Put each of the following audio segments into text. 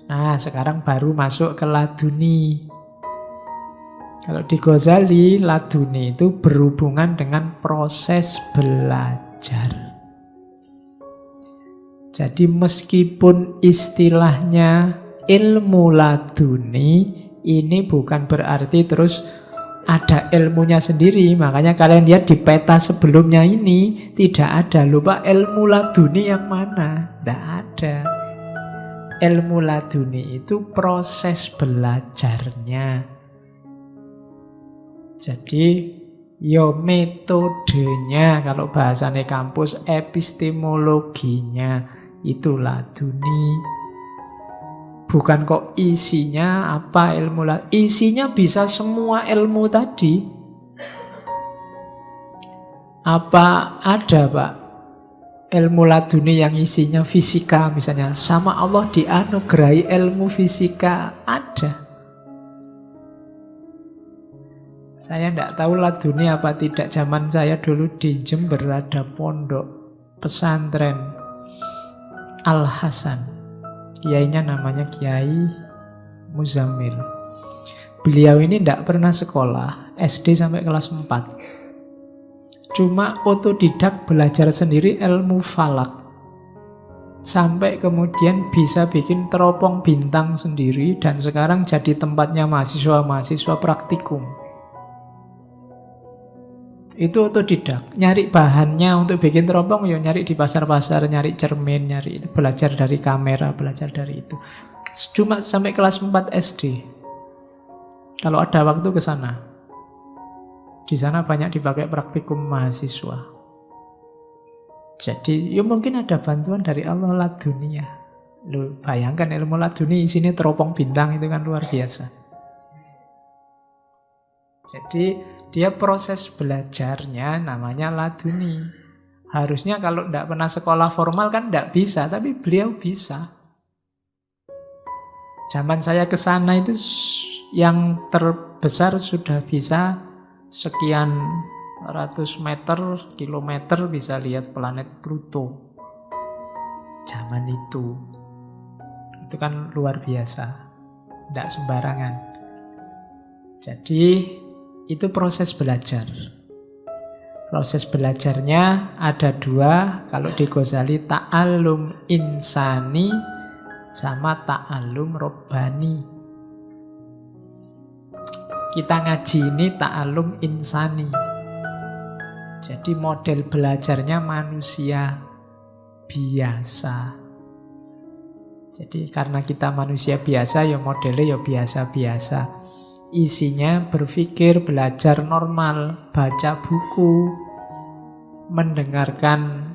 Nah, sekarang baru masuk ke laduni. Kalau di Ghazali, laduni itu berhubungan dengan proses belajar. Jadi meskipun istilahnya ilmu laduni, ini bukan berarti terus ada ilmunya sendiri. Makanya kalian lihat di peta sebelumnya ini tidak ada. Lupa ilmu laduni yang mana? Tidak ada. Ilmu laduni itu proses belajarnya. Jadi yo metodenya, kalau bahasanya kampus epistemologinya itu laduni. Bukan kok isinya apa ilmu laduni. Isinya bisa semua ilmu tadi. Apa ada Pak ilmu laduni yang isinya fisika misalnya? Sama Allah dianugerahi ilmu fisika, ada. Saya tidak tahu laduni apa tidak. Zaman saya dulu di Jember ada pondok pesantren Al-Hasan. Kiainya namanya Kiai Muzammil. Beliau ini tidak pernah sekolah, SD sampai kelas 4. Cuma otodidak belajar sendiri ilmu falak. Sampai kemudian bisa bikin teropong bintang sendiri. Dan sekarang jadi tempatnya mahasiswa-mahasiswa praktikum. Itu otodidak, nyari bahannya untuk bikin teropong, ya nyari di pasar-pasar, nyari cermin, nyari itu, belajar dari kamera, belajar dari itu. Cuma sampai kelas 4 SD. Kalau ada waktu ke sana. Di sana banyak dipakai praktikum mahasiswa. Jadi, ya mungkin ada bantuan dari Allah ladunia. Lu bayangkan ilmu laduni isinya teropong bintang, itu kan luar biasa. Jadi dia proses belajarnya namanya laduni. Harusnya kalau tidak pernah sekolah formal kan tidak bisa, tapi beliau bisa. Zaman saya ke sana itu yang terbesar sudah bisa sekian ratus meter, kilometer bisa lihat planet Pluto. Zaman itu kan luar biasa, tidak sembarangan. Jadi itu proses belajar. Proses belajarnya ada dua. Kalau di Ghazali ta'allum insani sama ta'allum robbani. Kita ngaji ini ta'allum insani. Jadi model belajarnya manusia biasa. Jadi karena kita manusia biasa, ya modelnya ya biasa-biasa. Isinya berpikir, belajar normal, baca buku, mendengarkan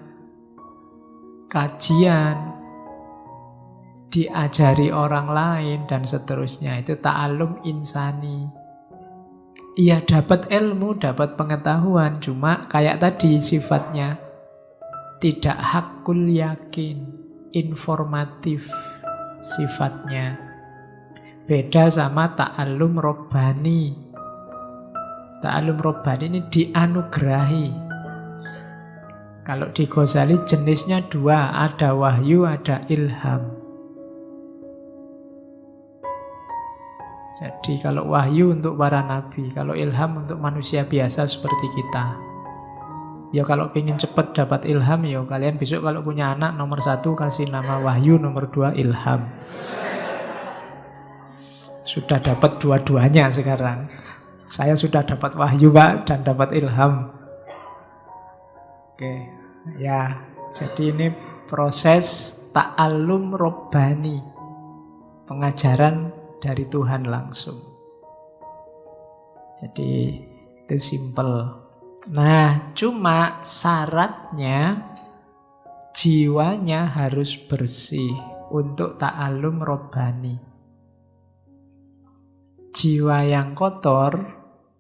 kajian, diajari orang lain, dan seterusnya. Itu ta'allum insani. Ia dapat ilmu, dapat pengetahuan, cuma kayak tadi sifatnya tidak hakul yakin, informatif sifatnya. Beda sama ta'allum robbani. Ta'allum robbani ini dianugerahi. Kalau di Ghazali jenisnya dua, ada wahyu, ada ilham. Jadi kalau wahyu untuk para nabi, kalau ilham untuk manusia biasa seperti kita. Ya kalau ingin cepat dapat ilham, ya kalian besok kalau punya anak, nomor 1 kasih nama wahyu, nomor 2 ilham. Sudah dapat dua-duanya sekarang. Saya sudah dapat wahyu Pak, dan dapat ilham. Oke, ya. Jadi ini proses ta'allum robbani. Pengajaran dari Tuhan langsung. Jadi itu simple. Nah, cuma syaratnya jiwanya harus bersih untuk ta'allum robbani. Jiwa yang kotor,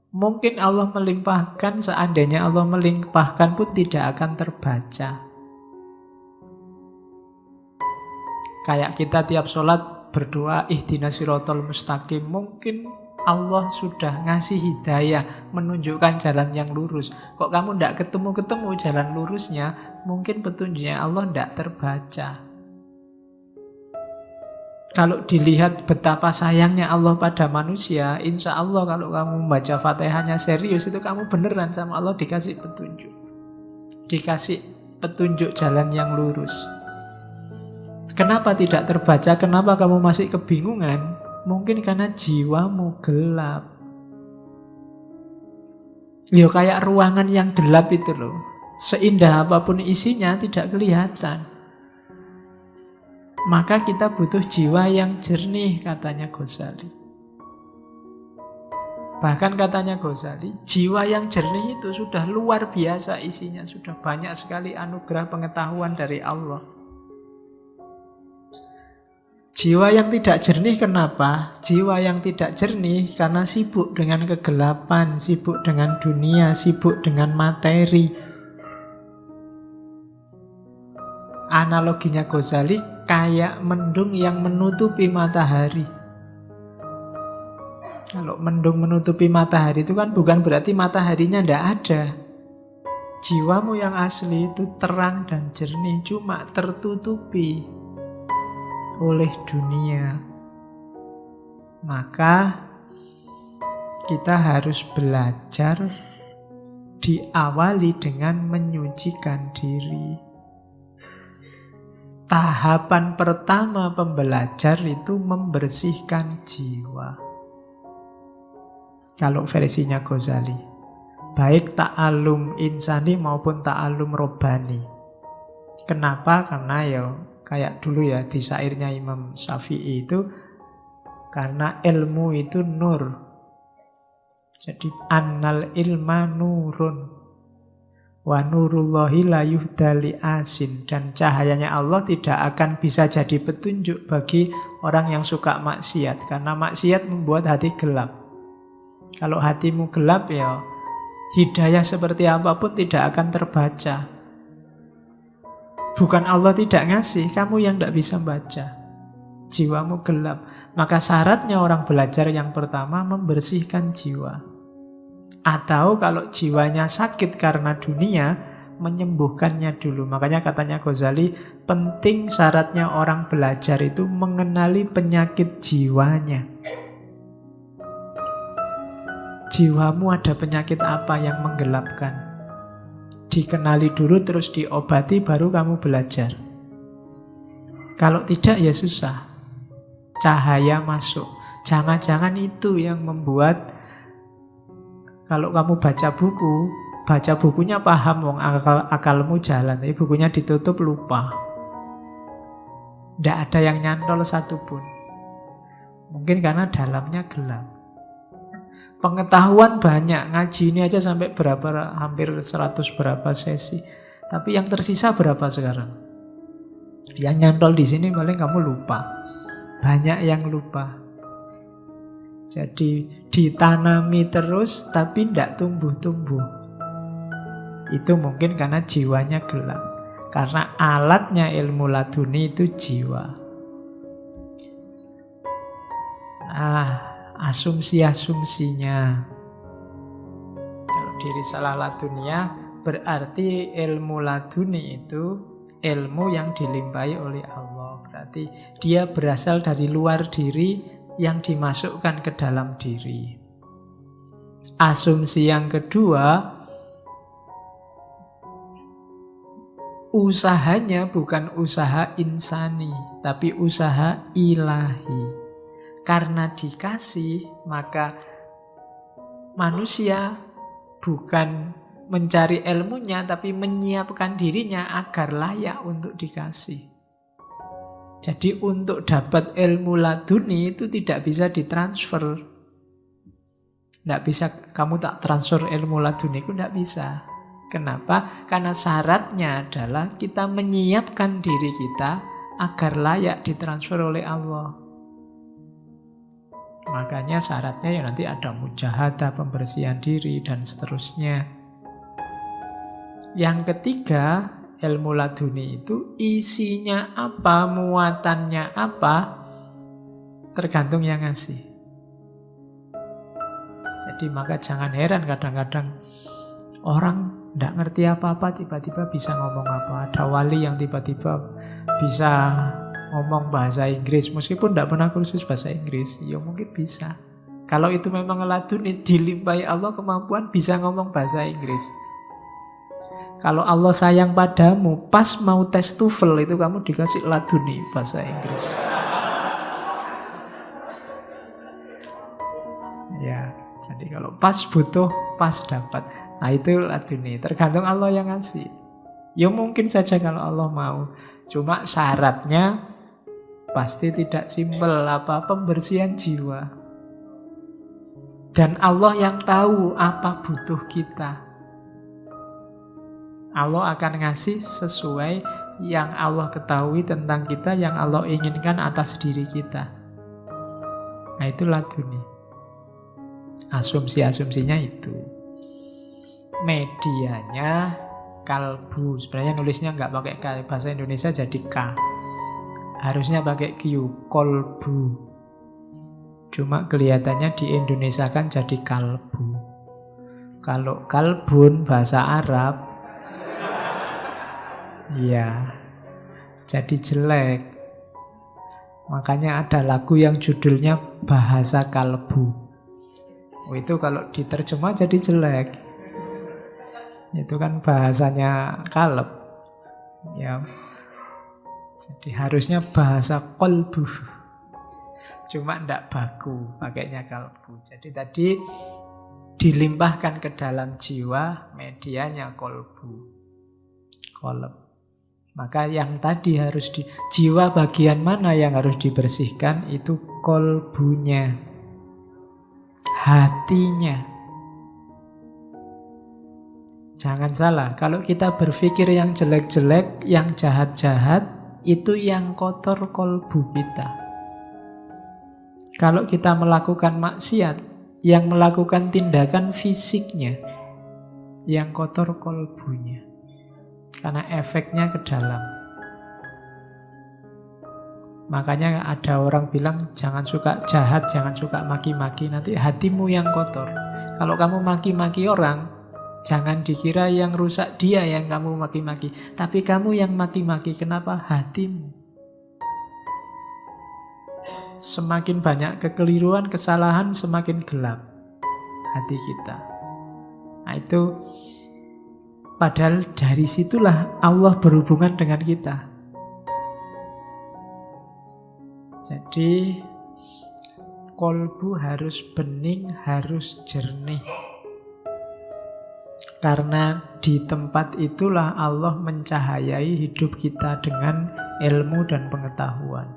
mungkin Allah melimpahkan, seandainya Allah melimpahkan pun tidak akan terbaca. Kayak kita tiap sholat berdoa ihdinas siratal mustaqim, mungkin Allah sudah ngasih hidayah, menunjukkan jalan yang lurus. Kok kamu tidak ketemu-ketemu jalan lurusnya, mungkin petunjuknya Allah tidak terbaca. Kalau dilihat betapa sayangnya Allah pada manusia, insya Allah kalau kamu membaca Fatihahnya serius, itu kamu beneran sama Allah dikasih petunjuk. Dikasih petunjuk jalan yang lurus. Kenapa tidak terbaca? Kenapa kamu masih kebingungan? Mungkin karena jiwamu gelap. Ya kayak ruangan yang gelap itu loh. Seindah apapun isinya tidak kelihatan. Maka kita butuh jiwa yang jernih, katanya Ghazali. Bahkan katanya Ghazali, jiwa yang jernih itu sudah luar biasa isinya. Sudah banyak sekali anugerah pengetahuan dari Allah. Jiwa yang tidak jernih kenapa? Jiwa yang tidak jernih karena sibuk dengan kegelapan, sibuk dengan dunia, sibuk dengan materi. Analoginya Ghazali kayak mendung yang menutupi matahari. Kalau mendung menutupi matahari itu kan bukan berarti mataharinya tidak ada. Jiwamu yang asli itu terang dan jernih, cuma tertutupi oleh dunia. Maka kita harus belajar diawali dengan menyucikan diri. Tahapan pertama pembelajar itu membersihkan jiwa. Kalau versinya Ghazali, baik ta'alum insani maupun ta'alum robbani. Kenapa? Karena ya kayak dulu ya di syairnya Imam Syafi'i itu, karena ilmu itu nur. Jadi annal ilma nurun wa nurullahi la yuhdali asin. Dan cahayanya Allah tidak akan bisa jadi petunjuk bagi orang yang suka maksiat, karena maksiat membuat hati gelap. Kalau hatimu gelap ya hidayah seperti apapun tidak akan terbaca. Bukan Allah tidak ngasih, kamu yang tidak bisa baca. Jiwamu gelap. Maka syaratnya orang belajar yang pertama membersihkan jiwa. Atau kalau jiwanya sakit karena dunia, menyembuhkannya dulu. Makanya katanya Ghazali, penting syaratnya orang belajar itu mengenali penyakit jiwanya. Jiwamu ada penyakit apa yang menggelapkan? Dikenali dulu terus diobati, baru kamu belajar. Kalau tidak ya susah. Cahaya masuk. Jangan-jangan itu yang membuat kalau kamu baca bukunya paham, wong akalmu jalan, tapi bukunya ditutup lupa. Tidak ada yang nyantol satupun. Mungkin karena dalamnya gelap. Pengetahuan banyak, ngaji ini aja sampai berapa, hampir 100 berapa sesi. Tapi yang tersisa berapa sekarang? Yang nyantol di sini paling kamu lupa. Banyak yang lupa. Jadi ditanami terus tapi tidak tumbuh-tumbuh. Itu mungkin karena jiwanya gelap. Karena alatnya ilmu laduni itu jiwa. Nah, asumsi-asumsinya. Kalau di Risalah Ladunia berarti ilmu laduni itu ilmu yang dilimpahi oleh Allah. Berarti dia berasal dari luar diri yang dimasukkan ke dalam diri. Asumsi yang kedua, usahanya bukan usaha insani, tapi usaha ilahi. Karena dikasih, maka manusia bukan mencari ilmunya, tapi menyiapkan dirinya agar layak untuk dikasih. Jadi untuk dapat ilmu laduni itu tidak bisa ditransfer. Tidak bisa, kamu tak transfer ilmu laduni itu tidak bisa. Kenapa? Karena syaratnya adalah kita menyiapkan diri kita agar layak ditransfer oleh Allah. Makanya syaratnya ya nanti ada mujahadah, pembersihan diri, dan seterusnya. Yang ketiga, ilmu laduni itu isinya apa, muatannya apa, tergantung yang ngasih. Jadi maka jangan heran kadang-kadang orang tidak ngerti apa-apa tiba-tiba bisa ngomong apa. Ada wali yang tiba-tiba bisa ngomong bahasa Inggris, meskipun tidak pernah kursus bahasa Inggris, ya mungkin bisa. Kalau itu memang laduni, dilimpahi Allah kemampuan bisa ngomong bahasa Inggris. Kalau Allah sayang padamu, pas mau tes TOEFL itu kamu dikasih laduni bahasa Inggris. Ya, jadi kalau pas butuh, pas dapat. Nah itu laduni, tergantung Allah yang ngasih. Ya mungkin saja kalau Allah mau. Cuma syaratnya pasti tidak simpel, apa pembersihan jiwa. Dan Allah yang tahu apa butuh kita. Allah akan ngasih sesuai yang Allah ketahui tentang kita, yang Allah inginkan atas diri kita. Nah itu laduni. Asumsi-asumsinya itu. Medianya kalbu. Sebenarnya nulisnya nggak pakai K, bahasa Indonesia jadi K. Harusnya pakai Q, kolbu. Cuma kelihatannya di Indonesia kan jadi kalbu. Kalau kalbun bahasa Arab, ya jadi jelek. Makanya ada lagu yang judulnya Bahasa Kalbu. Oh, itu kalau diterjemah jadi jelek. Itu kan bahasanya kalb. Ya. Jadi harusnya bahasa kolbu. Cuma ndak baku pakainya kalbu. Jadi tadi dilimpahkan ke dalam jiwa, medianya kolbu. Kolb. Maka yang tadi harus jiwa bagian mana yang harus dibersihkan? Itu kolbunya, hatinya. Jangan salah, kalau kita berpikir yang jelek-jelek, yang jahat-jahat, itu yang kotor kolbu kita. Kalau kita melakukan maksiat, yang melakukan tindakan fisiknya, yang kotor kolbunya. Karena efeknya ke dalam. Makanya ada orang bilang, jangan suka jahat, jangan suka maki-maki, nanti hatimu yang kotor. Kalau kamu maki-maki orang, jangan dikira yang rusak dia yang kamu maki-maki, tapi kamu yang maki-maki. Kenapa? Hatimu. Semakin banyak kekeliruan, kesalahan, semakin gelap hati kita. Nah itu, padahal dari situlah Allah berhubungan dengan kita. Jadi kolbu harus bening, harus jernih. Karena di tempat itulah Allah mencahayai hidup kita dengan ilmu dan pengetahuan.